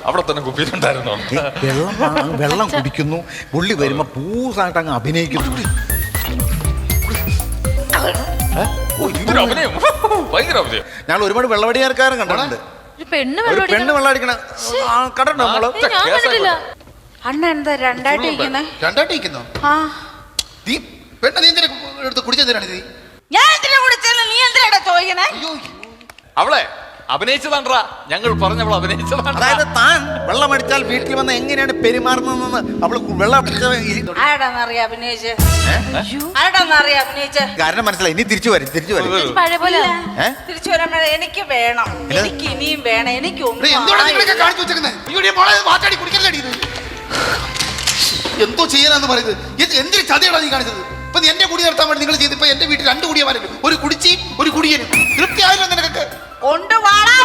അവിടെ തന്നെ കുപ്പിയിലുണ്ടായിരുന്നു. വെള്ളം കുടിക്കുന്നു, പുള്ളി വരുമ്പോ പൂസായിട്ട് അങ്ങ് അഭിനയിക്കുന്നു. ഞങ്ങൾ ഒരുപാട് വെള്ളവടിയാർക്കാരും കണ്ടിട്ടുണ്ട്. ഒരു പെണ്ണ് വെള്ളം അടിക്കണ കണ്ടോ നമ്മള്? അണ്ണ എന്താ രണ്ടായിട്ടിരിക്കുന്നേ? രണ്ടായിട്ടിരിക്കുന്നോ? നീ പെണ്ണ നീ എന്തിനാ എടുത്ത് കുടിച്ചെന്തിനാണ് നീ? ഞാൻ എന്തിനാ കുടിച്ചത്? നീ എന്തിനാ ചോദിക്കണേ? അവളെ അഭിനയിച്ചതാണ്ടാ, ഞങ്ങൾ പറഞ്ഞവൾ അഭിനയിച്ചതാണ്. അതായത് താൻ വെള്ളം അടിച്ചാൽ വീട്ടിൽ വന്ന് എങ്ങനെയാണ് പെരുമാറുന്നതെന്ന് അവള് വെള്ളം ആരാന്നറിയാ അഭിനയിച്ച്? ആരാന്നറിയാ അഭിനയിച്ച്? കാരണം മനസ്സിലായി. ഇനി തിരിച്ചു വരും പഴയ പോലെ തിരിച്ചു വരാൻ എനിക്ക് വേണം, എനിക്ക് ഇനിയും വേണം, എനിക്ക് എന്തോ ചെയ്യാനാന്ന് പറയുന്നത്? എന്തിനു ചതിയാണോ നീ കാണിച്ചത്? ഇപ്പൊ എന്റെ കുടി നിർത്താൻ വേണ്ടി നിങ്ങൾ ചെയ്ത് ഇപ്പൊ എന്റെ വീട്ടിൽ 2 കുടിയന്മാരും, ഒരു കുടിച്ചിയും ഒരു കുടിയനും. തൃപ്തി ആയല്ലോ നിനക്കൊക്കെ? കൊണ്ടുപോടാ.